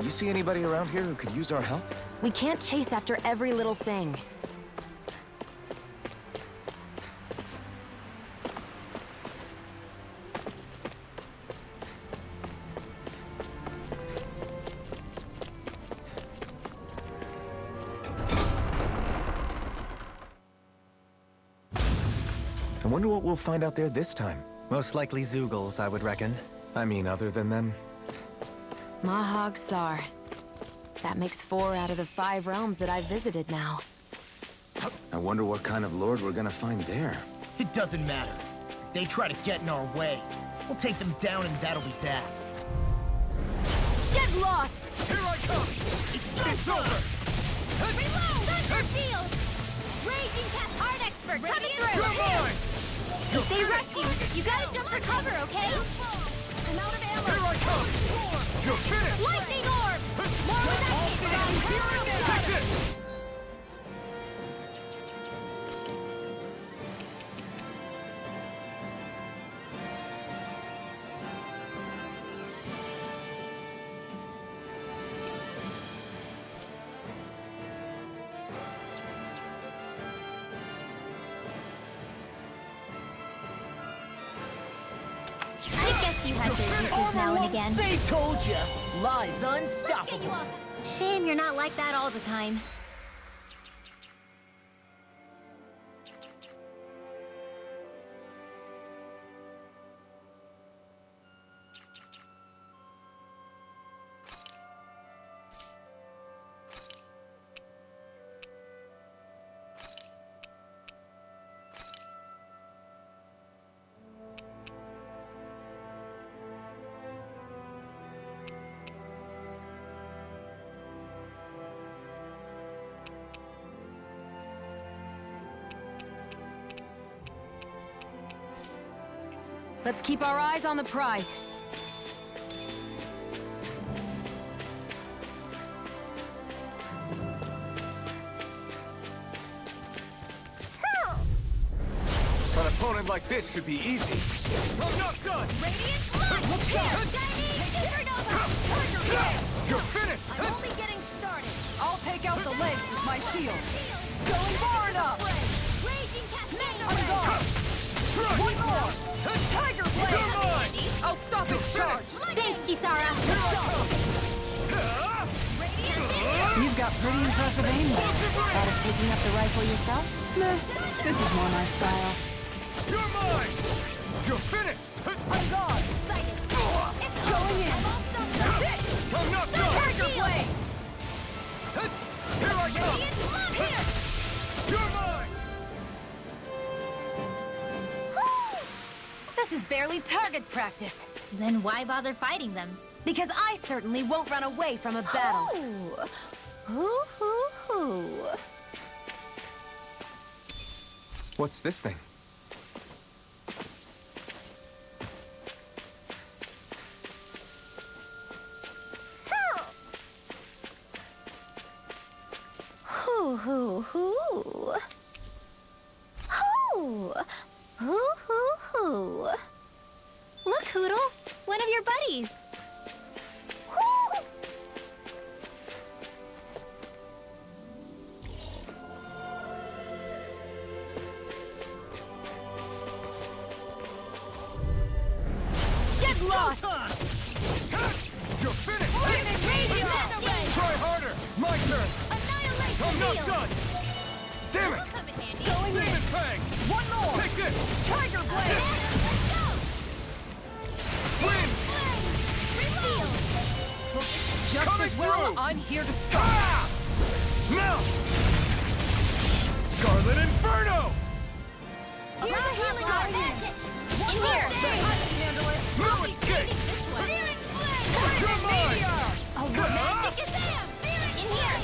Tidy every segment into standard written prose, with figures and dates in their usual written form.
You see anybody around here who could use our help? We can't chase after every little thing. I wonder what we'll find out there this time. Most likely Zoogles, I would reckon. I mean, other than them. Mahag Sar. That makes 4 out of the 5 realms that I've visited now. I wonder what kind of lord we're gonna find there. It doesn't matter. If they try to get in our way, we'll take them down and that'll be that. Get lost! Here I come! It's over! Reload! Thunder Field! Raging Cat Art Expert coming through! You're mine! If they rush you, you gotta jump for cover, okay? I'm out of ammo! Here I come! You're finished! Lightning Orb! More where that came from! Take it! I guess you had your weakness now and again. They told you! Lies Let's get unstoppable! you all. Shame you're not like that all the time. Let's keep our eyes on the prize. An opponent like this should be easy. I'm not done! Radiant Light! Chinese Supernova! Thunder Field! You're finished! I'm only getting started. I'll take out the legs with my shield. Going far enough. Raging Cat I'm gone. Strike! One more! Tiger You're Blade! mine! I'll stop its charge! Thanks, Kisara. You've got pretty impressive aim there. Thought of taking up the rifle yourself? Nah, this is more my style. You're mine! You're finished! I'm gone! Going in! That's it! I'm not done! Tiger Blade! Here I come! Here! You're mine! This is barely target practice. Then why bother fighting them? Because I certainly won't run away from a battle. What's this thing? Look, Hoodle! One of your buddies! Get lost! You're finished! Radio! Try harder! My turn! Annihilate I'm the not field! done! Damn it! Come in handy. Going in! Demon Fang! One more! Take this! Tiger Blade! Let's go! Win! Reload! Just Coming as well, through! I'm here to stop. Ah! Now! Scarlet Inferno! Here's a healing art! In here! I can handle it. Move it, kick! Searing Flame! You're mine! Oh, romantic Azam! In here!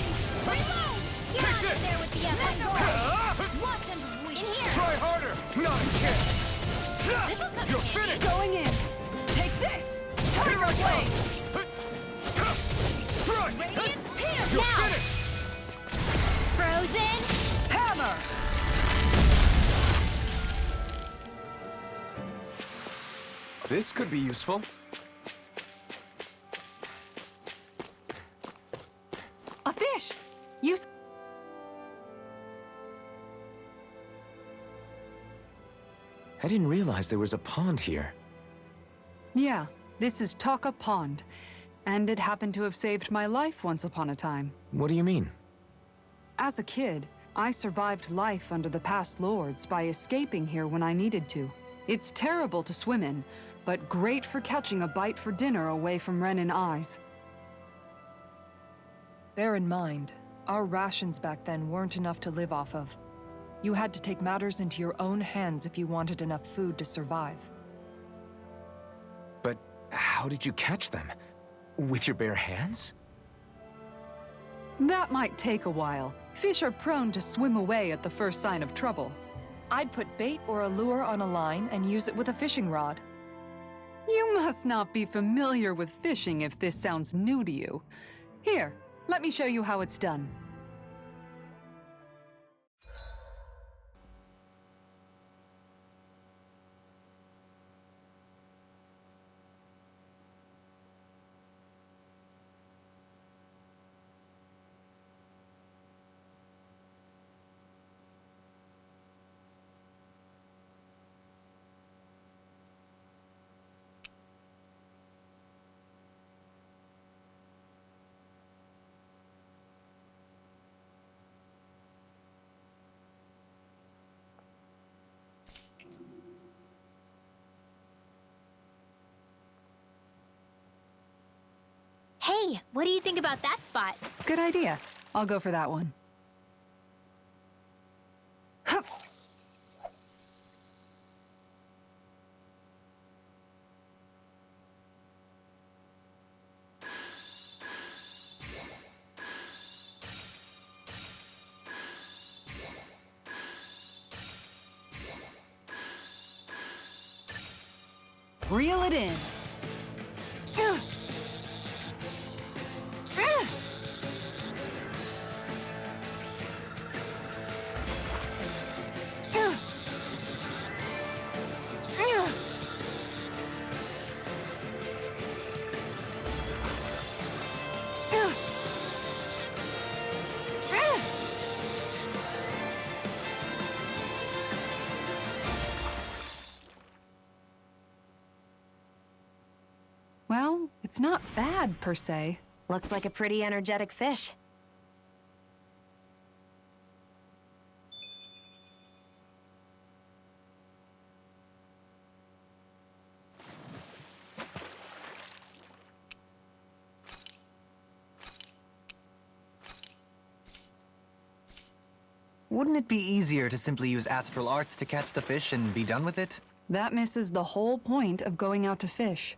Reload! Get Take out this! of there with the F-Endor! Ah! Watch and bleed! In here! Try harder! Not a chance! This'll come You're in handy. finished! Going in. Take this. Here Tiger I Blade. come! Strike! Radiant Pierce! You're Now! finished! Frozen! Hammer. This could be useful. You... I didn't realize there was a pond here. Yeah, this is Taka Pond. And it happened to have saved my life once upon a time. What do you mean? As a kid, I survived life under the past lords by escaping here when I needed to. It's terrible to swim in, but great for catching a bite for dinner away from Ren and eyes. Bear in mind, our rations back then weren't enough to live off of. You had to take matters into your own hands if you wanted enough food to survive. But how did you catch them? With your bare hands? That might take a while. Fish are prone to swim away at the first sign of trouble. I'd put bait or a lure on a line and use it with a fishing rod. You must not be familiar with fishing if this sounds new to you. Here, let me show you how it's done. Hey, what do you think about that spot? Good idea. I'll go for that one. Hup. Reel it in. Well, it's not bad, per se. Looks like a pretty energetic fish. Wouldn't it be easier to simply use astral arts to catch the fish and be done with it? That misses the whole point of going out to fish.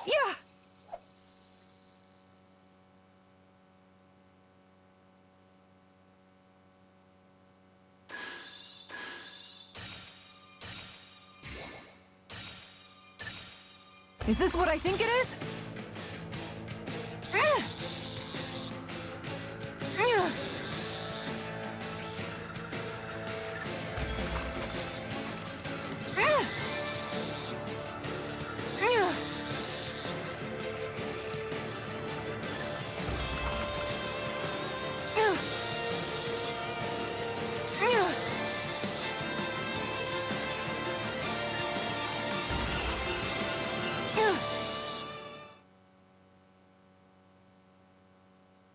Yeah! Is this what I think it is?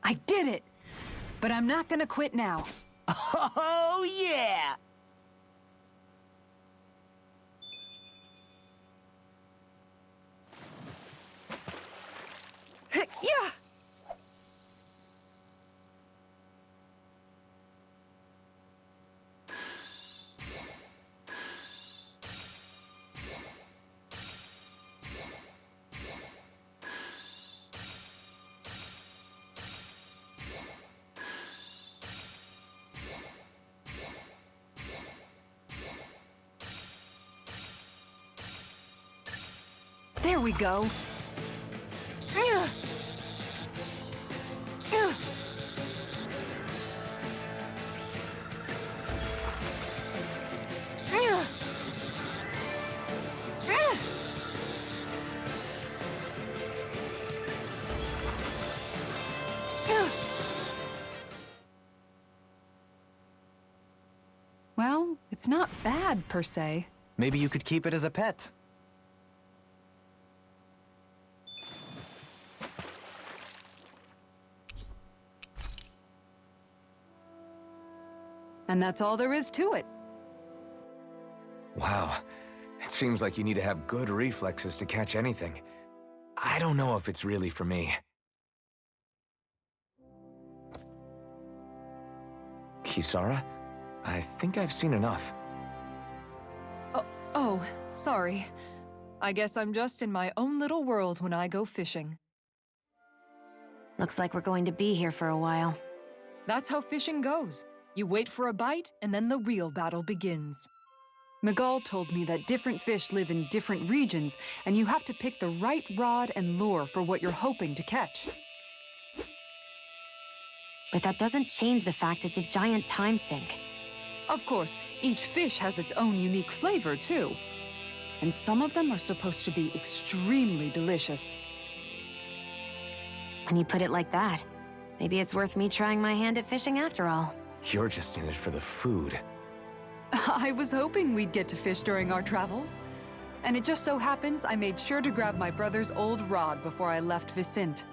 I did it! But I'm not gonna quit now. Oh, yeah! Yeah! There we go. it's not bad, per se. Maybe you could keep it as a pet. And that's all there is to it. Wow. It seems like you need to have good reflexes to catch anything. I don't know if it's really for me. Kisara? I think I've seen enough. Oh, sorry. I guess I'm just in my own little world when I go fishing. Looks like we're going to be here for a while. That's how fishing goes. You wait for a bite, and then the real battle begins. Miguel told me that different fish live in different regions, and you have to pick the right rod and lure for what you're hoping to catch. But that doesn't change the fact it's a giant time sink. Of course, each fish has its own unique flavor, too. And some of them are supposed to be extremely delicious. When you put it like that, maybe it's worth me trying my hand at fishing after all. You're just in it for the food. I was hoping we'd get to fish during our travels. And it just so happens I made sure to grab my brother's old rod before I left Vicente.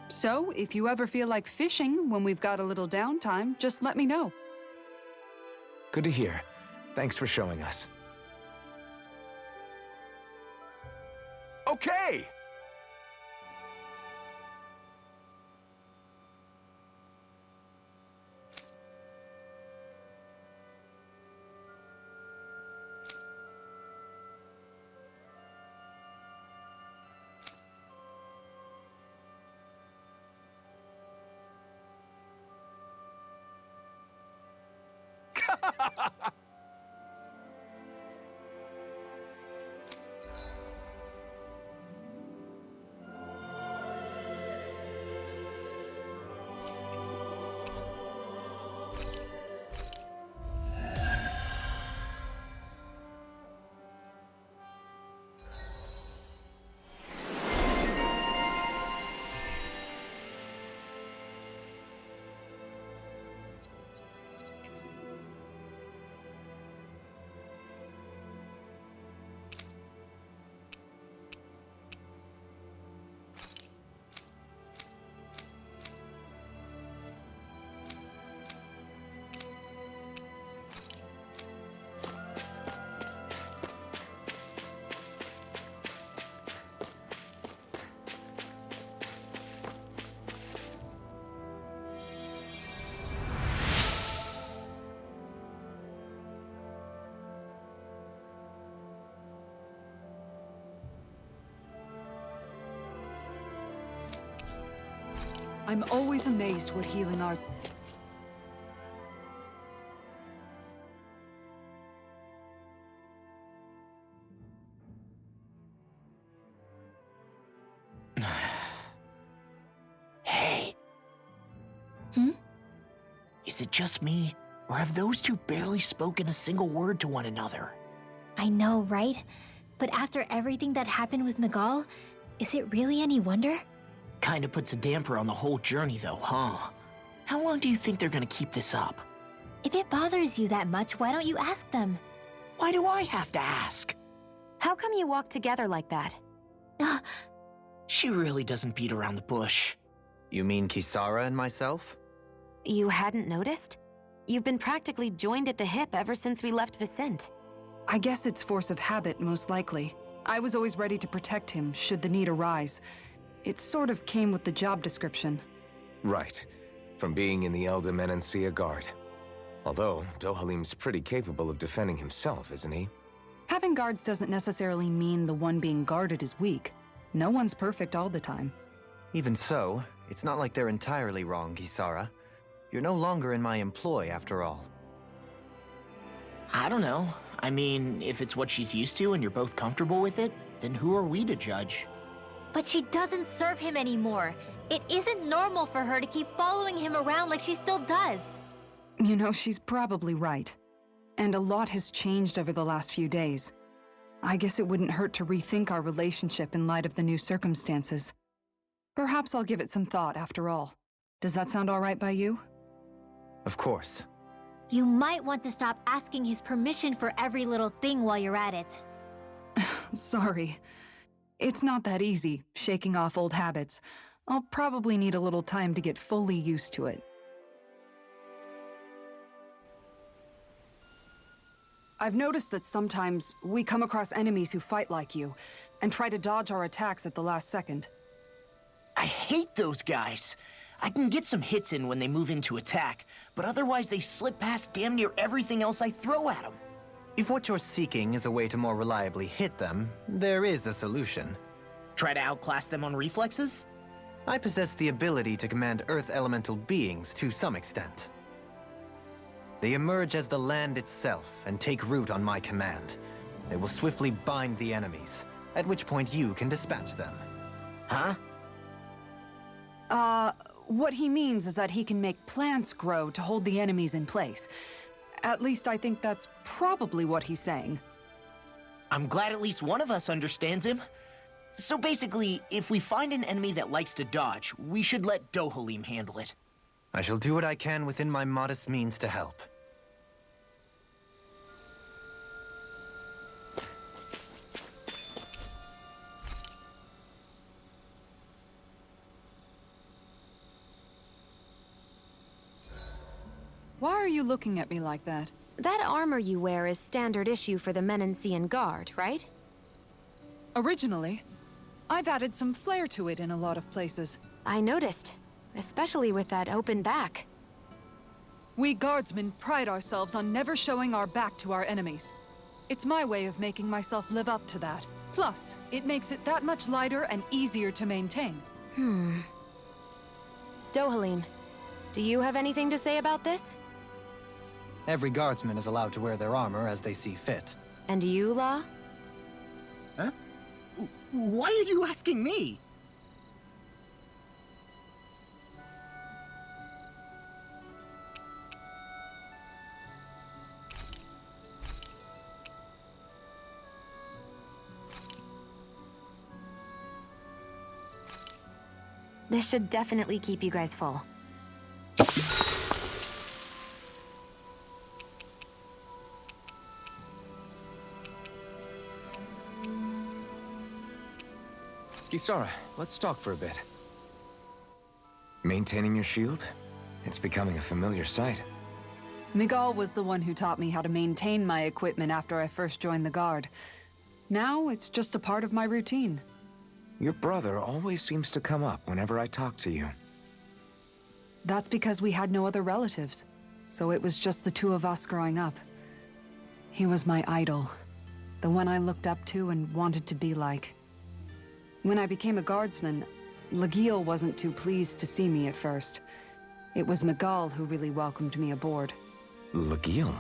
So, if you ever feel like fishing when we've got a little downtime, just let me know. Good to hear. Thanks for showing us. Okay! I'm always amazed what healing art... Hey. Is it just me, or have those two barely spoken a single word to one another? I know, right? But after everything that happened with Miguel, is it really any wonder? Kinda puts a damper on the whole journey though, huh? How long do you think they're gonna keep this up? If it bothers you that much, why don't you ask them? Why do I have to ask? How come you walk together like that? She really doesn't beat around the bush. You mean Kisara and myself? You hadn't noticed? You've been practically joined at the hip ever since we left Vicente. I guess it's force of habit, most likely. I was always ready to protect him, should the need arise. It sort of came with the job description. Right. From being in the Elder Menancia Guard. Although, Dohalim's pretty capable of defending himself, isn't he? Having guards doesn't necessarily mean the one being guarded is weak. No one's perfect all the time. Even so, it's not like they're entirely wrong, Kisara. You're no longer in my employ, after all. I don't know. I mean, if it's what she's used to and you're both comfortable with it, then who are we to judge? But she doesn't serve him anymore. It isn't normal for her to keep following him around like she still does. You know, she's probably right. And a lot has changed over the last few days. I guess it wouldn't hurt to rethink our relationship in light of the new circumstances. Perhaps I'll give it some thought after all. Does that sound all right by you? Of course. You might want to stop asking his permission for every little thing while you're at it. Sorry. It's not that easy, shaking off old habits. I'll probably need a little time to get fully used to it. I've noticed that sometimes we come across enemies who fight like you, and try to dodge our attacks at the last second. I hate those guys. I can get some hits in when they move into attack, but otherwise they slip past damn near everything else I throw at them. If what you're seeking is a way to more reliably hit them, there is a solution. Try to outclass them on reflexes? I possess the ability to command Earth elemental beings to some extent. They emerge as the land itself and take root on my command. They will swiftly bind the enemies, at which point you can dispatch them. Huh? What he means is that he can make plants grow to hold the enemies in place. At least I think that's probably what he's saying. I'm glad at least one of us understands him. So basically, if we find an enemy that likes to dodge, we should let Dohalim handle it. I shall do what I can within my modest means to help. Why are you looking at me like that? That armor you wear is standard issue for the Menancian Guard, right? Originally, I've added some flair to it in a lot of places. I noticed, especially with that open back. We guardsmen pride ourselves on never showing our back to our enemies. It's my way of making myself live up to that. Plus, it makes it that much lighter and easier to maintain. Dohalim, do you have anything to say about this? Every guardsman is allowed to wear their armor as they see fit. And you, La? Huh? Why are you asking me? This should definitely keep you guys full. Kisara, let's talk for a bit. Maintaining your shield? It's becoming a familiar sight. Miguel was the one who taught me how to maintain my equipment after I first joined the Guard. Now, it's just a part of my routine. Your brother always seems to come up whenever I talk to you. That's because we had no other relatives, so it was just the two of us growing up. He was my idol, the one I looked up to and wanted to be like. When I became a guardsman, Lagiel wasn't too pleased to see me at first. It was Miguel who really welcomed me aboard. Lagiel?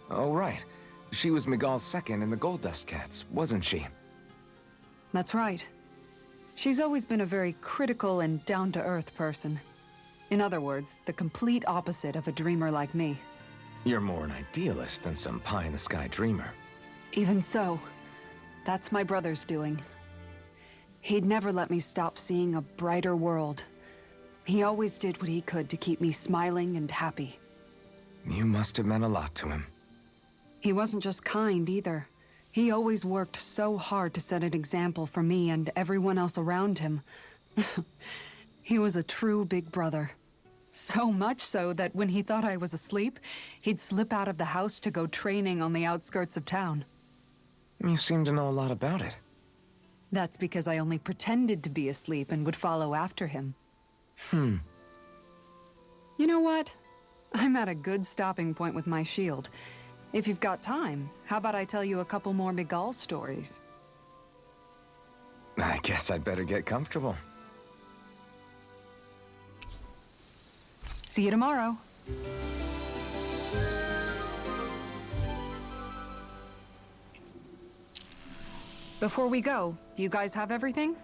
Oh, right. She was Miguel's second in the Gold Dust Cats, wasn't she? That's right. She's always been a very critical and down-to-earth person. In other words, the complete opposite of a dreamer like me. You're more an idealist than some pie-in-the-sky dreamer. Even so, that's my brother's doing. He'd never let me stop seeing a brighter world. He always did what he could to keep me smiling and happy. You must have meant a lot to him. He wasn't just kind, either. He always worked so hard to set an example for me and everyone else around him. He was a true big brother. So much so that when he thought I was asleep, he'd slip out of the house to go training on the outskirts of town. You seem to know a lot about it. That's because I only pretended to be asleep and would follow after him. You know what? I'm at a good stopping point with my shield. If you've got time, how about I tell you a couple more Miguel stories? I guess I'd better get comfortable. See you tomorrow. Before we go, do you guys have everything?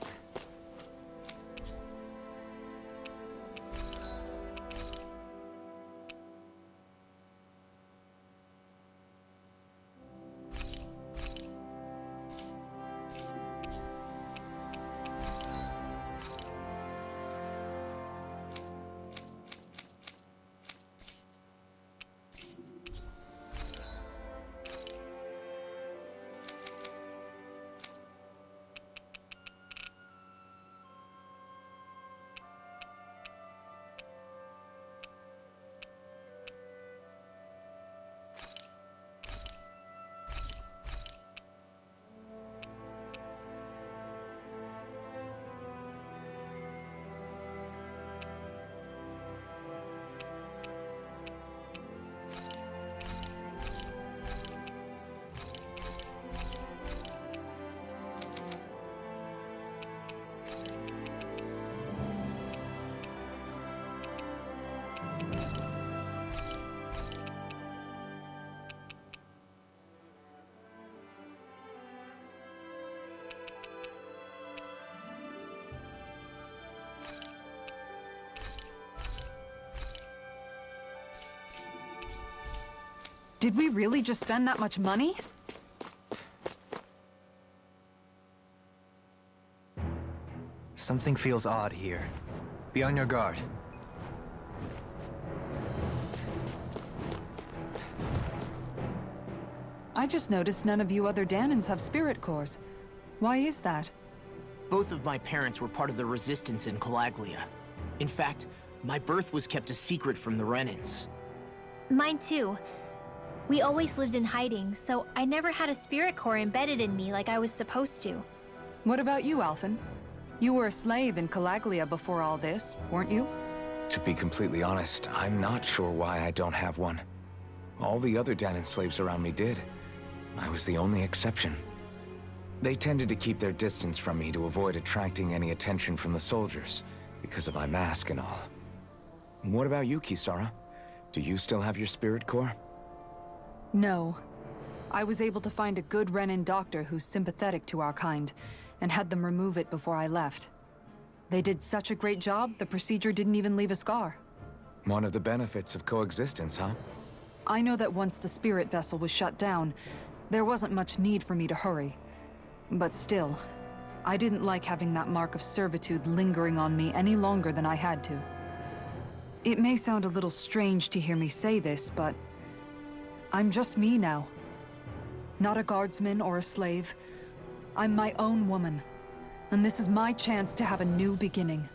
Did we really just spend that much money? Something feels odd here. Be on your guard. I just noticed none of you other Danans have spirit cores. Why is that? Both of my parents were part of the resistance in Calaglia. In fact, my birth was kept a secret from the Renans. Mine too. We always lived in hiding, so I never had a spirit core embedded in me like I was supposed to. What about you, Alphen? You were a slave in Calaglia before all this, weren't you? To be completely honest, I'm not sure why I don't have one. All the other Danan slaves around me did. I was the only exception. They tended to keep their distance from me to avoid attracting any attention from the soldiers, because of my mask and all. What about you, Kisara? Do you still have your spirit core? No. I was able to find a good Renan doctor who's sympathetic to our kind, and had them remove it before I left. They did such a great job, the procedure didn't even leave a scar. One of the benefits of coexistence, huh? I know that once the spirit vessel was shut down, there wasn't much need for me to hurry. But still, I didn't like having that mark of servitude lingering on me any longer than I had to. It may sound a little strange to hear me say this, but I'm just me now. Not a guardsman or a slave. I'm my own woman, and this is my chance to have a new beginning.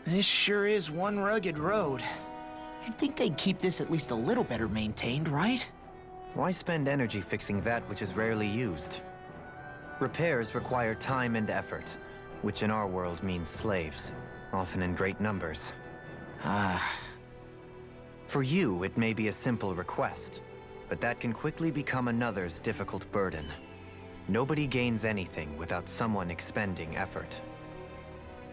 This sure is one rugged road. You'd think they'd keep this at least a little better maintained, right? Why spend energy fixing that which is rarely used? Repairs require time and effort, which in our world means slaves, often in great numbers. For you, it may be a simple request, but that can quickly become another's difficult burden. Nobody gains anything without someone expending effort.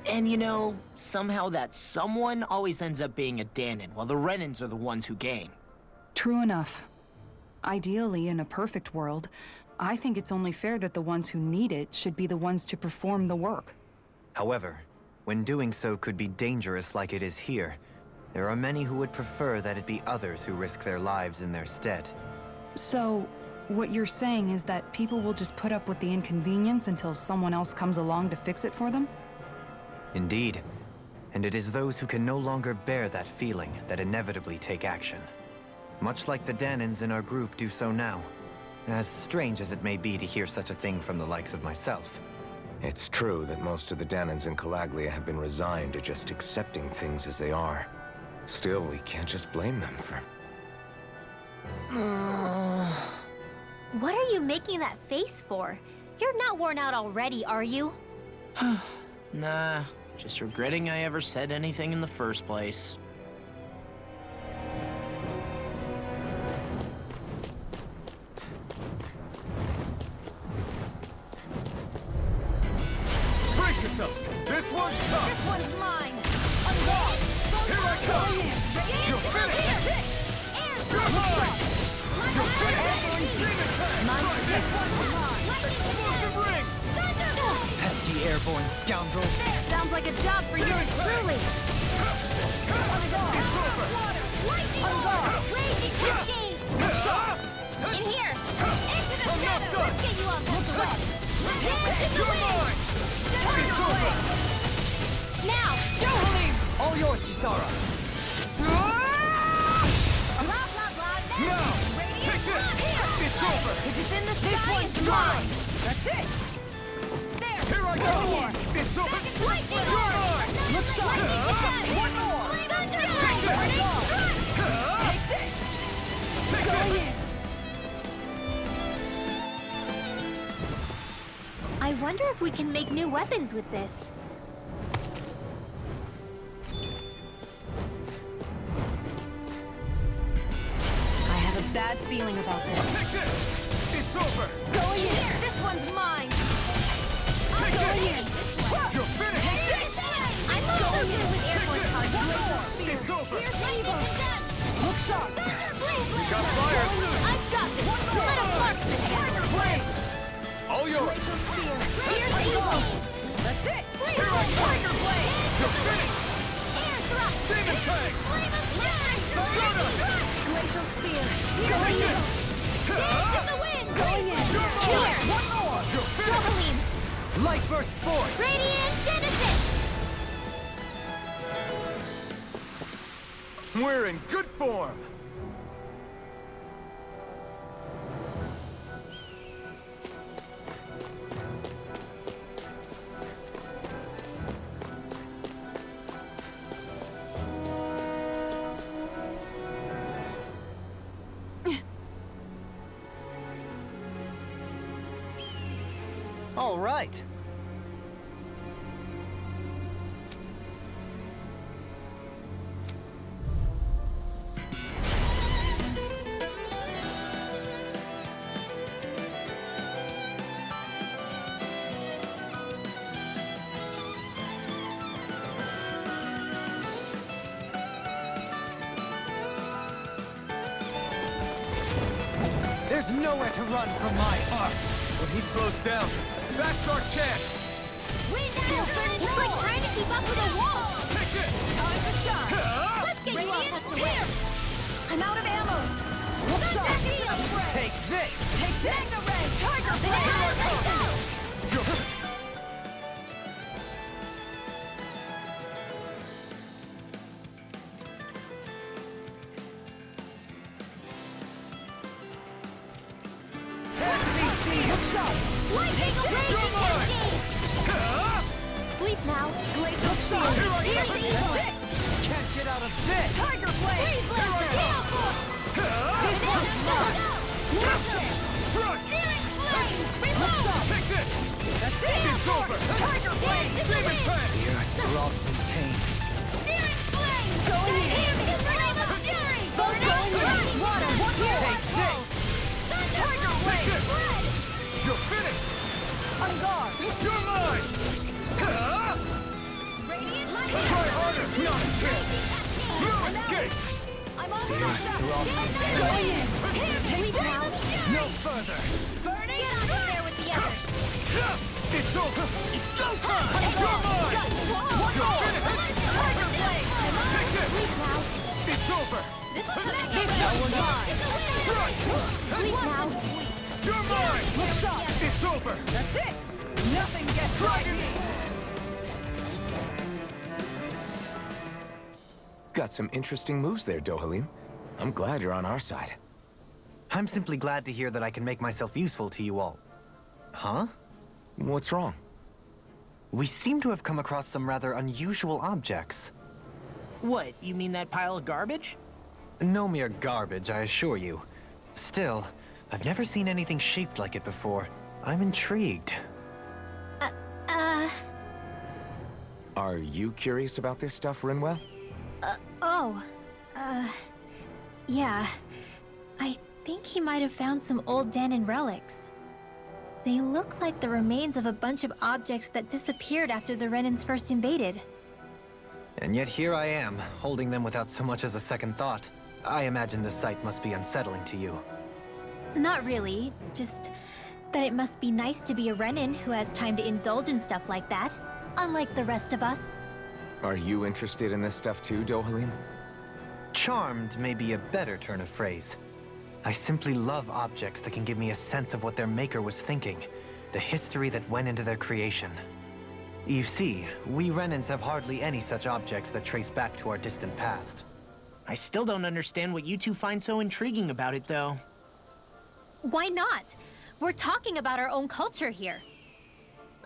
And you know, somehow that someone always ends up being a Danan, while the Renans are the ones who gain. True enough. Ideally, in a perfect world, I think it's only fair that the ones who need it should be the ones to perform the work. However, when doing so could be dangerous like it is here, there are many who would prefer that it be others who risk their lives in their stead. So, what you're saying is that people will just put up with the inconvenience until someone else comes along to fix it for them? Indeed. And it is those who can no longer bear that feeling that inevitably take action. Much like the Danans in our group do so now. As strange as it may be to hear such a thing from the likes of myself. It's true that most of the Danans in Calaglia have been resigned to just accepting things as they are. Still, we can't just blame them for... What are you making that face for? You're not worn out already, are you? Nah, just regretting I ever said anything in the first place. Brace yourselves! This one's tough! This one's mine! Unlock! Here I come! You're finished! You're mine! You're finished! Explosive ring! Pesky airborne scoundrel! Sounds like a job for yours truly! Lightning bolt! Raging cascade! In here! Into the center! Let's get you off this web! Dance in the You're wind! mine! Turn It's away! over! Now! Dohalim! All yours, Kisara! Blah, blah, blah! Now! Radiant Take this! here! It's over! If it's in the sky, it's mine! That's it! There! Here I go! It's over! Lightning You're orb! mine! Looks like one more! Thunder lightning! Take this! I wonder if we can make new weapons with this. I have a bad feeling about this. Take this! It's over! Going in! This one's mine! Take Going this! in! You're finished! Take this! I'm also good with airborne charges. It's over! Look sharp! We got fire! I've got this! Let us marksman! Tiger blade! All yours! Here's evil! That's it! Tiger blade! You're finished! Demon Fang! Flame of Fury! Glacial Spear. Take it! Dance in the wind! Going in. Here! One more! You're finished! Dohalim! Light Burst forth! Radiant Genesis! We're in good form! All right. There's nowhere to run from my art. When he slows down, that's our chance! Wait now! It's like trying to keep up with a wall! Take it! Time to shine! Ah! Let's get you off the Here! I'm out of ammo. Look sharp. Take this! Take this. Mega Ray. Tiger Here I Blade. come! Look sharp. Lightning raging cascade! Ah! Sleep now! Look sharp. Here I Here's come. the evil. Can't get out of this! Tiger Blade. Freeze Blaster! Gale Force! Strike! Searing Flame! Look Reload! sharp. Take this! That's It's over! Tiger Blade. Demon Fang! The earth throbs in pain. Searing Flame! Going in. Here's the Flame of Fury! Both going in. Water. One more. Take this! Tiger Blade. Red! You're finished! On guard. You're mine! Ah! Radiant Light! Try harder! Not a chance! No escape! I'm on The the earth throbs in pain. Going in. Take now! No further! Burning! Get out of there with the others! It's over! It's go time! You're mine! One You're finished! Tiger Blade! Take this! Sleep now! It's over! This one's mine! Strike! Sleep now! You're mine! Look sharp. It's over! That's it. Nothing gets Dragon! Got some interesting moves there, Dohalim. I'm glad you're on our side. I'm simply glad to hear that I can make myself useful to you all. Huh? What's wrong? We seem to have come across some rather unusual objects. What, you mean that pile of garbage? No mere garbage, I assure you. Still, I've never seen anything shaped like it before. I'm intrigued. Are you curious about this stuff, Rinwell? Yeah. I think he might have found some old Danon relics. They look like the remains of a bunch of objects that disappeared after the Renans first invaded. And yet here I am, holding them without so much as a second thought. I imagine the sight must be unsettling to you. Not really, just that it must be nice to be a Renan who has time to indulge in stuff like that, unlike the rest of us. Are you interested in this stuff too, Dohalim? Charmed may be a better turn of phrase. I simply love objects that can give me a sense of what their maker was thinking, the history that went into their creation. You see, we Renans have hardly any such objects that trace back to our distant past. I still don't understand what you two find so intriguing about it, though. Why not? We're talking about our own culture here.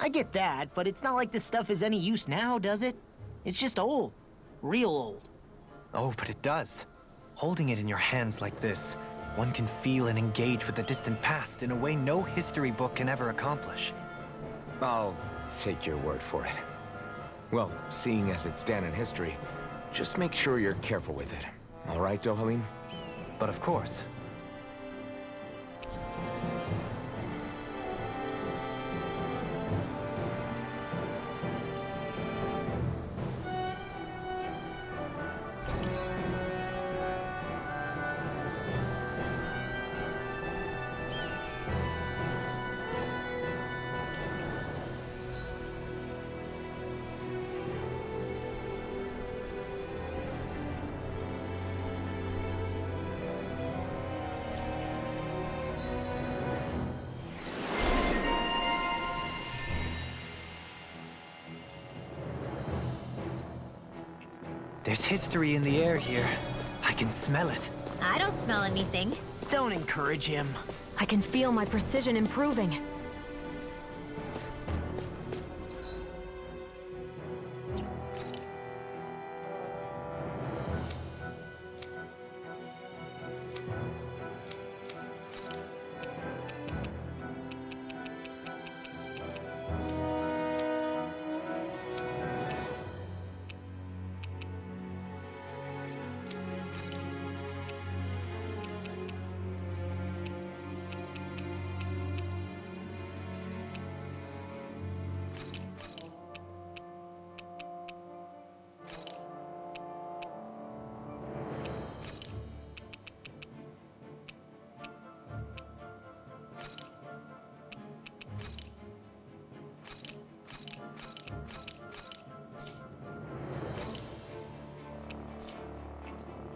I get that, but it's not like this stuff is any use now, does it? It's just old. Real old. Oh, but it does. Holding it in your hands like this, one can feel and engage with the distant past in a way no history book can ever accomplish. I'll take your word for it. Well, seeing as it's Danon history, just make sure you're careful with it. All right, Dohalim? But of course, There's history in the air here. I can smell it. I don't smell anything. Don't encourage him. I can feel my precision improving.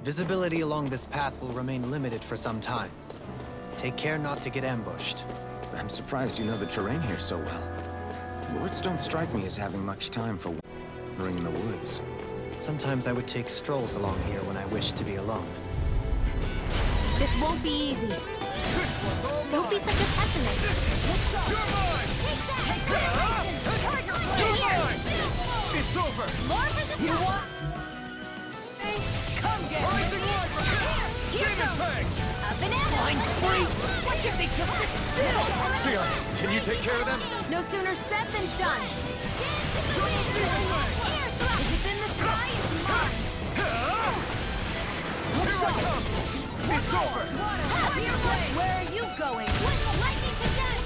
Visibility along this path will remain limited for some time. Take care not to get ambushed. I'm surprised you know the terrain here so well. Lords don't strike me as having much time for wandering in the woods. Sometimes I would take strolls along here when I wish to be alone. This won't be easy. Don't be such a pessimist. You're mine! Take that! You're mine! It's over! More resistance! Come get me! Here Demon goes! Fang! A banana! Mind free! Why can't they just sit still? Sion, can you take care of them? No sooner said than done. If it's in the sky, it's mine. Here I come! It's over! Where are you going? Lightning to death!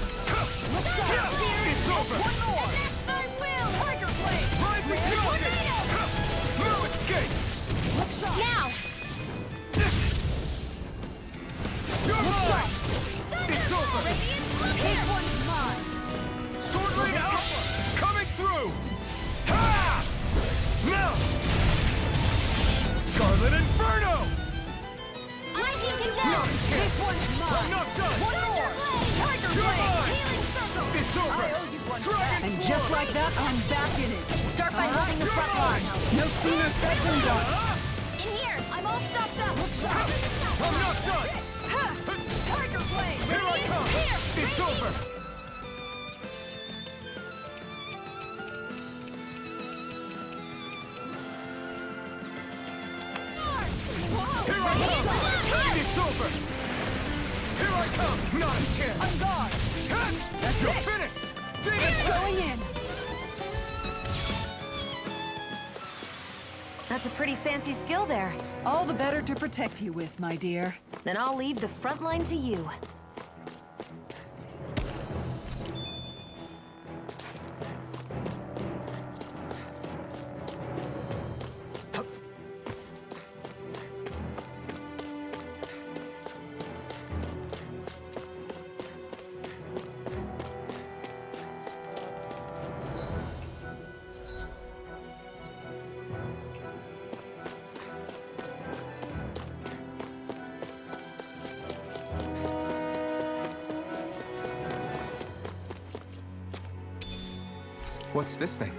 It's over! One more! The next I will! Tiger blade! Rising Falcon! No escape! Now! You're mine! It's over! This one's mine! Sword Rain Alpha! Coming through! Ha! Now! Scarlet Inferno! Lightning to death! This one's I'm mine! not done! One more! Tiger You're blade! mine! Healing circle! It's over! Dragon And just Claw! like that, I'm back in it. Start by holding the front line. No sooner said than done. In here! I'm all stopped up! I'm not done! Tiger blade! Here I come! Here! It's over! Here I come! It's over! Here I come! Not again! On guard. You're finished! Demon Going in. That's a pretty fancy skill there. All the better to protect you with, my dear. Then I'll leave the front line to you. What's this thing?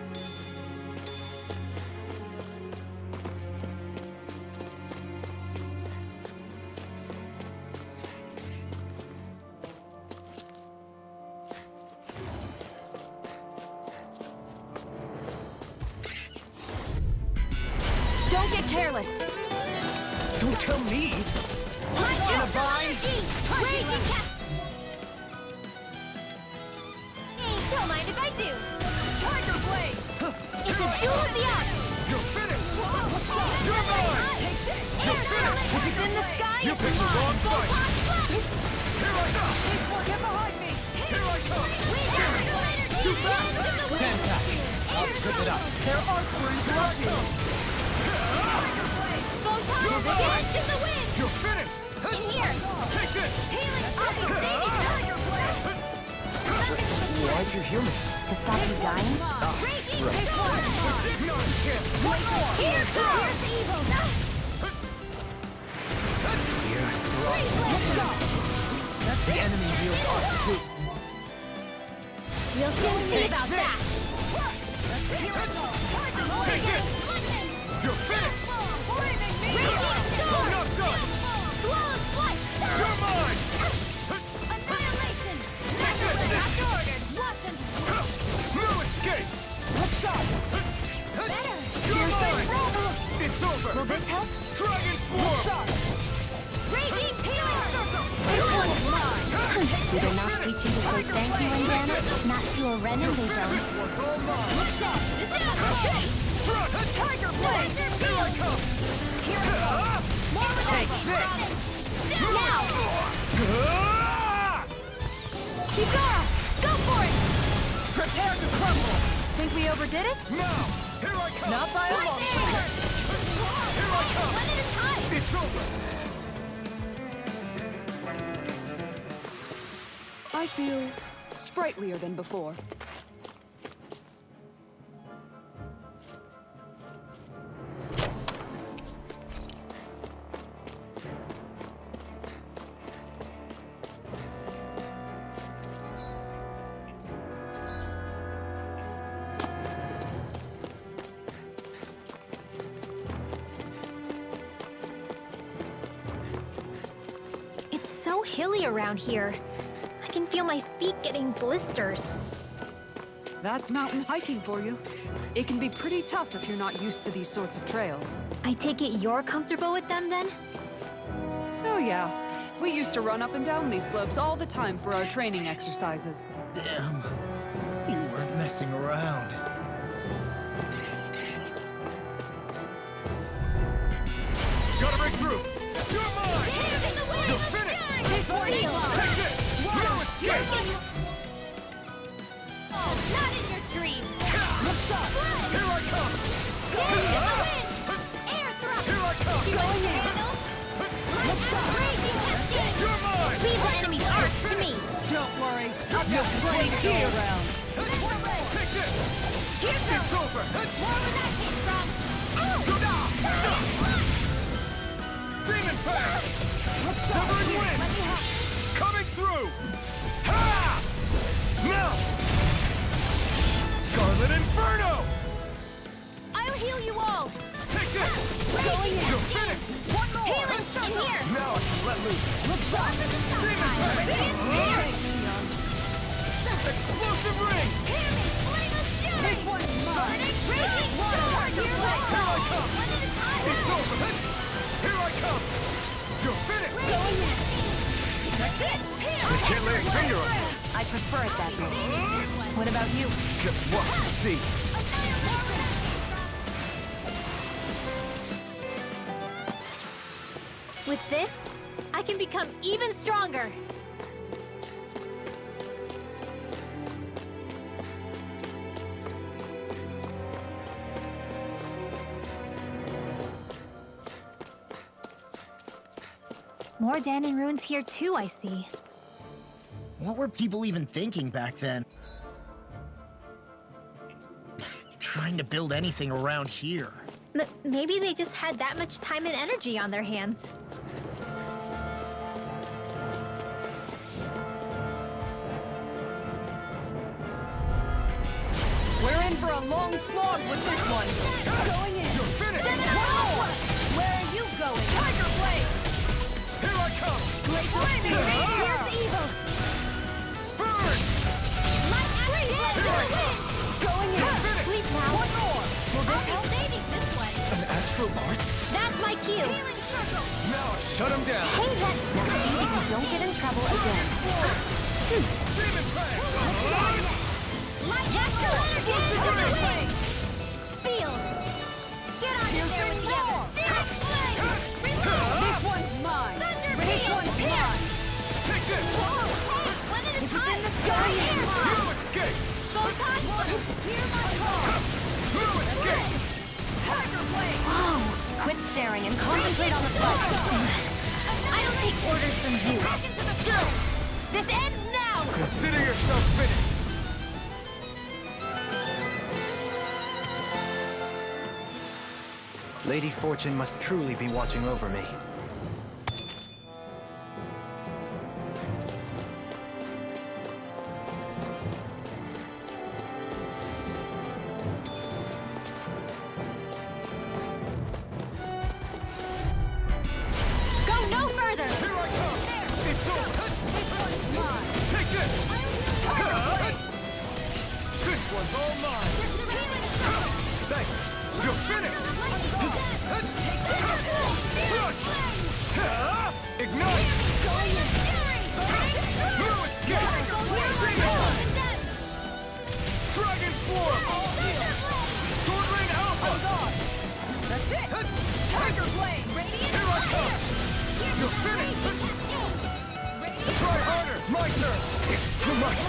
Don't get careless. Don't tell me! In a bind! Raging cat! Hey, don't mind if I do! Tiger blade! It's a duel of the arts! You're finished! You're mine! You're finished! If it's in the sky, You it's picked the wrong mine! fight! Here I come! Get behind me. Here I come! Too fast! Stand back. I'll trip it up. Their arcs were interrupted. Photon dance in the wind! You're finished! In here! Take this! Healing updating tiger blade! Why'd you heal me? To stop you dying? Raging sword! Not a chance! One more! Here comes evil! The enemy wields arts too. We'll soon see about that! Take this! You're finished! Dragon Swarm! Raging healing circle! This one's mine! Did I not teach you to say thank you, Indiana? Not to a Renan they don't. Look sharp! It's down! Okay! Strut! A Tiger Blade! Here I come! Here it goes! More with Take this! Down now! Ah! Kikara! Go for it! Prepare to crumble! Think we overdid it? Now! Here I come! Not by a Right long there! shot. Here I come! One at a time! It's over! I feel sprightlier than before. It's so hilly around here. I can feel my feet getting blisters. That's mountain hiking for you. It can be pretty tough if you're not used to these sorts of trails. I take it you're comfortable with them then? Oh yeah, we used to run up and down these slopes all the time for our training exercises. Damn. You weren't messing around. Gotta break through! You're mine! You're finished! This one's mine! Take this! No escape! Oh, not in your dreams! Look sharp! Here I come! Air thrust! Here I come! Going in! Look sharp! Raging cascade! You're mine! Leave the enemy's arcs to me! Don't worry, I've got plenty to go around. Take this! Here It's goes! over! More where that came from! Demon Pack! Severing Wind! Coming through! Ha! Now! Scarlet Inferno! I'll heal you all! Take this! Going in! You're finished! One more! Healing circle! Here! Now I can let loose! Look sharp! Demon Pack! Explosive Ring! Hear me! Flame of Fury! This one's mine. Raging Storm! Here Here I come! One at a time! It's over! Here I come! You're finished! Going in! That's it! I can't lay a finger on you! I prefer it that way. What about you? Just watch and see! With this, I can become even stronger. More Danon ruins here too, I see. What were people even thinking back then? Trying to build anything around here. Maybe they just had that much time and energy on their hands. We're in for a long slog with this one. Going in! You're finished! Where are you going? Tiger Blade! Here I come! Great Flaming Ring! Here's evil! Burn! Light Blade! Going in! Finish! Sleep now! One more! Will this help? Saving this way! An Astro Art? That's my cue. Healing circle! Now shut him down! Hey, that... See if you don't get in trouble again. Demon Pack! Light Astral Energy! Tiger Blade! Seal! Get on in there with the others! Searing Flame! Reload! This one's mine. Thunder This Beam! one's Here! mine. Take this! Whoa! Hey! One at a time! No escape! Go time! Hear my call! No escape! Tiger Blade! Whoa! Quit staring and concentrate on the fight. I don't take orders from you. Back into the field! This ends now! Consider yourself finished! Lady Fortune must truly be watching over me. Go no further! Here I come! It's over! Take this! This one's all mine! Thanks! You're finished! Ignite! Going in. No escape! Dragon Form! Sword Rain Alpha! That's it! Tiger Blade! Radiant Here I come! You're finished! Try harder! My turn! It's too much!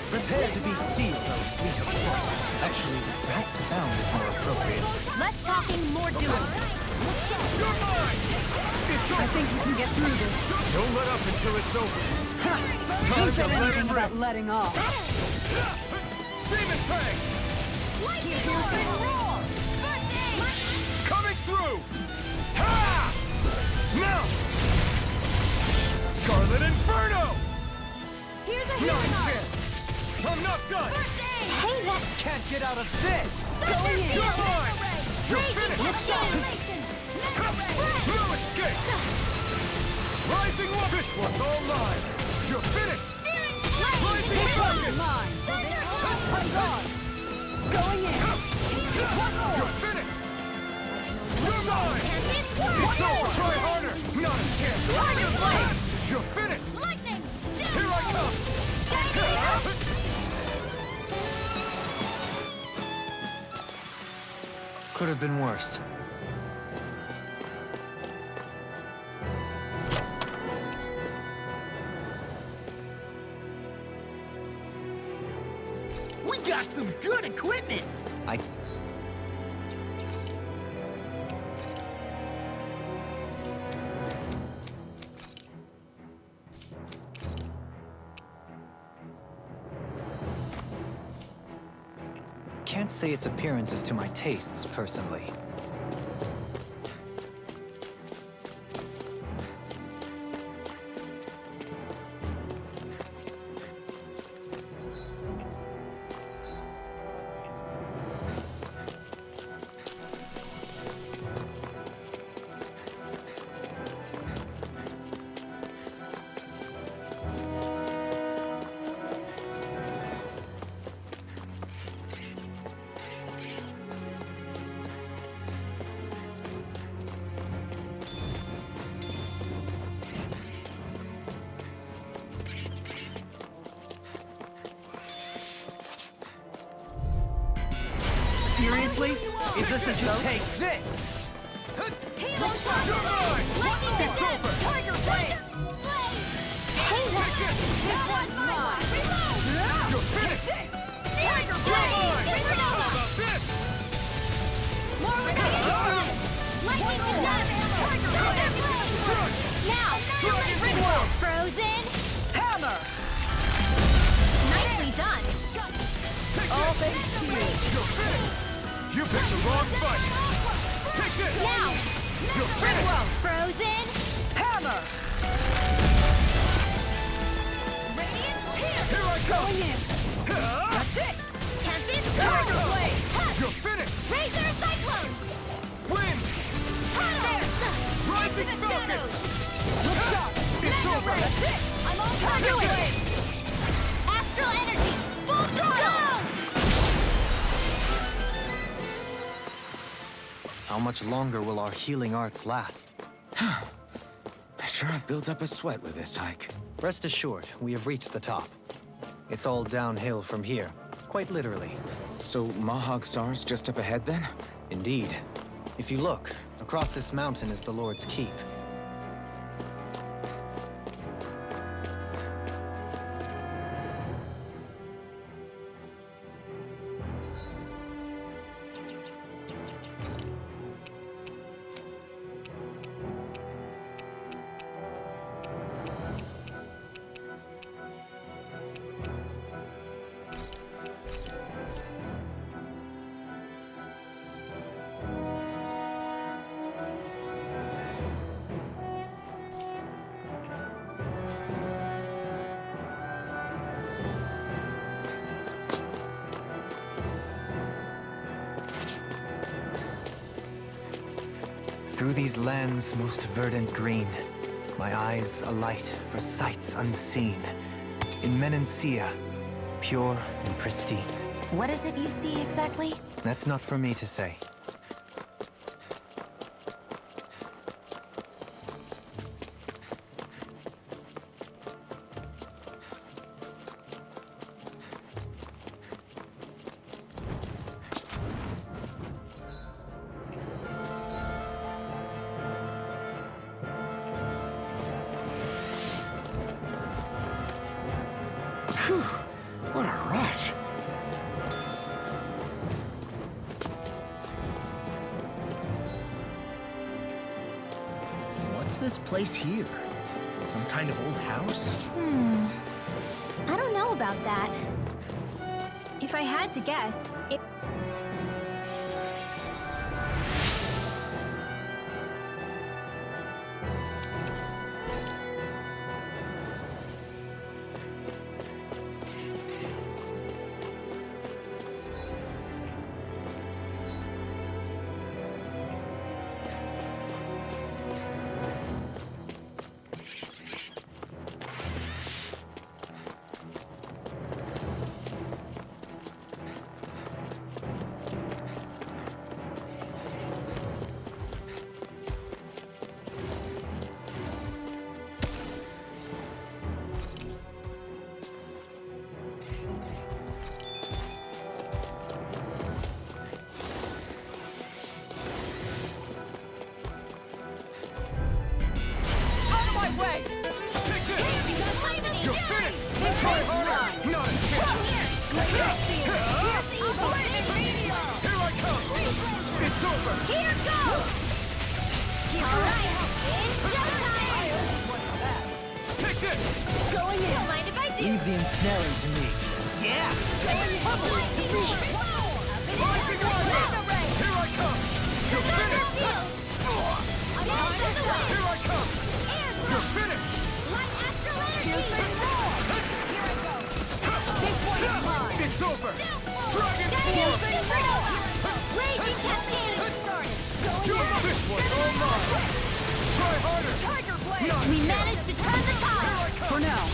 Prepare to be sealed, those fleet of flight. Actually, perhaps bound is more appropriate. Less talking, more doing. You're mine! It's I over! think you can get through this. Don't let up until it's over! Who Time to said let anything it about rip! letting off? Demon Fang! Lightning roar! Coming through! Ha! Now! Scarlet Inferno! Here's a Not a healing arm. chance! I'm not done! First aid! Hey, that Can't get out of this! Going in. You're mine! You're Raging finished! annihilation. No escape! Rising one! This one's all mine! You're finished! Searing flame. Rising Falcon! Mine. I'm gone. Going in. One more. You're finished! You're mine! It's It's over! Try harder! Not a chance! Tiger Blade. You're finished! Lightning. Here I come! Could have been worse. We got some good equipment! I... Can't say its appearance is to my tastes, personally. Seriously? Is this a joke? Take this! Halo shot. Lightning It's over! Tiger Blade. hey, that This one's mine. Reload. You're finished! Tiger Blade. How about this? More radiant. Lightning Tiger Blade. Now, Ringworld. Frozen. Hammer! Nicely done. All thanks to you! You're finished! You picked the wrong fight! Take this! Now, You're finished! Ringworld. Frozen. Hammer! Radiant Pierce. Here I come! Going in. That's it! Tempest Tiger Tiger Blade! Blade. You're finished! Razor Cyclone. Wind! Rising Falcon! Look shot! It's over! That's it! I'm on Tiger Blade. Astral Energy. Full throttle. How much longer will our healing arts last? Sure, it builds up a sweat with this hike. Rest assured, we have reached the top. It's all downhill from here, quite literally. So Mahag Sar's just up ahead then? Indeed. If you look, across this mountain is the Lord's Keep. Through these lands most verdant green, my eyes alight for sights unseen. In Menancia, pure and pristine. What is it you see exactly? That's not for me to say. Phew, what a rush. What's this place here? Some kind of old house? I don't know about that. If I had to guess, it... Leave the ensnaring to me. Yeah! Here I come! You're finished! Here I come! You're finished! It's over! Dragon This one's all mine! Try harder! We managed to turn the tide! For now.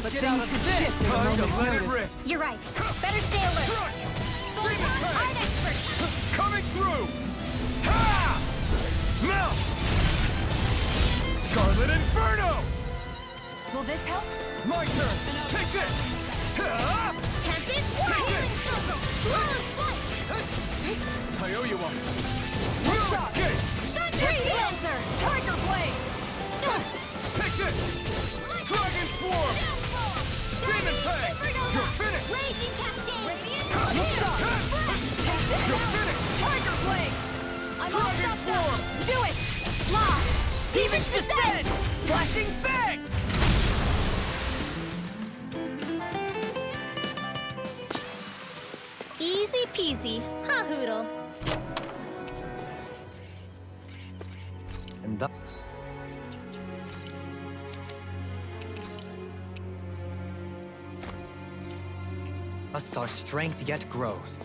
But things could shift at a Time to moment's let it notice. rip! You're right. Better stay alert. Art expert! Coming through! Ha! Melt! Scarlet Inferno! Will this help? My turn! Take this! Ha! Tempest I owe you one! You escape! Tree Dancer! Tiger Blade! Take this! Dragon Swarm! Demon Tag! You're finished! Raging Cascade! You're finished! Tiger Blade! I'm all Dragon stopped up! Swarm! Do it! Lost! Demon's Descent! Flashing Fang! Easy peasy, huh, Hoodle? And thus our strength yet grows.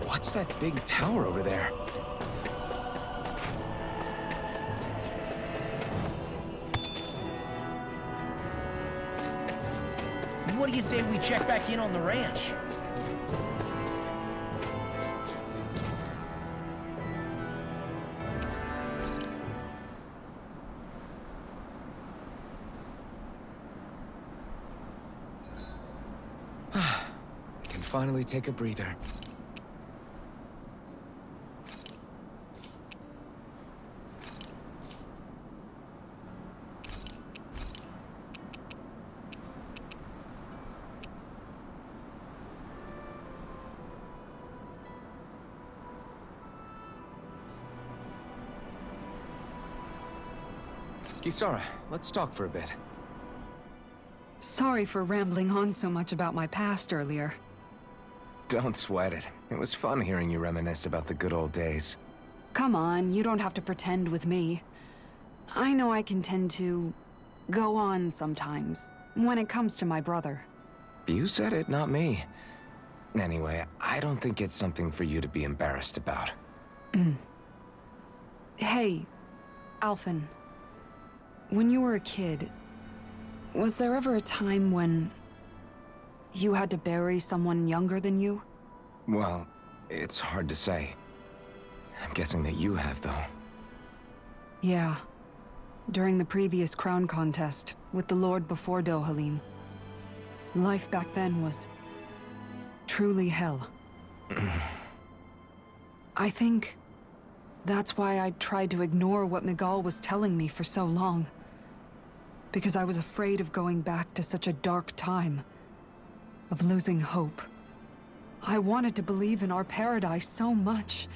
What's that big tower over there? What do you say we check back in on the ranch? finally take a breather. Kisara, let's talk for a bit. Sorry for rambling on so much about my past earlier. Don't sweat it. It was fun hearing you reminisce about the good old days. Come on, you don't have to pretend with me. I know I can tend to go on sometimes, when it comes to my brother. You said it, not me. Anyway, I don't think it's something for you to be embarrassed about. Hey, Alphen. When you were a kid, was there ever a time when you had to bury someone younger than you? Well, it's hard to say. I'm guessing that you have, though. Yeah. During the previous crown contest, with the Lord before Dohalim. Life back then was truly hell. I think that's why I tried to ignore what Miguel was telling me for so long. Because I was afraid of going back to such a dark time. Of losing hope. I wanted to believe in our paradise so much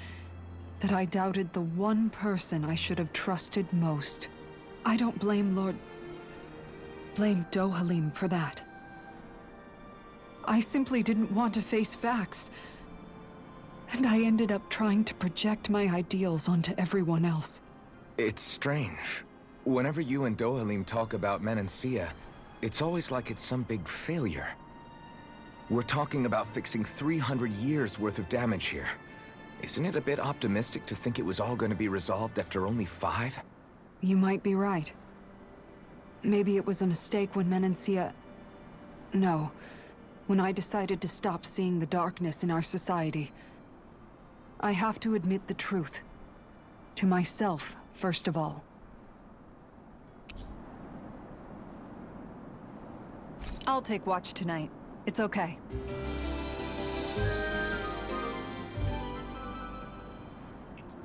that I doubted the one person I should have trusted most. I don't blame blame Dohalim for that. I simply didn't want to face facts. And I ended up trying to project my ideals onto everyone else. It's strange. Whenever you and Dohalim talk about Menancia, it's always like it's some big failure. We're talking about fixing 300 years worth of damage here. Isn't it a bit optimistic to think it was all going to be resolved after only 5? You might be right. Maybe it was a mistake when Menancia... No. When I decided to stop seeing the darkness in our society. I have to admit the truth. To myself, first of all. I'll take watch tonight. It's okay.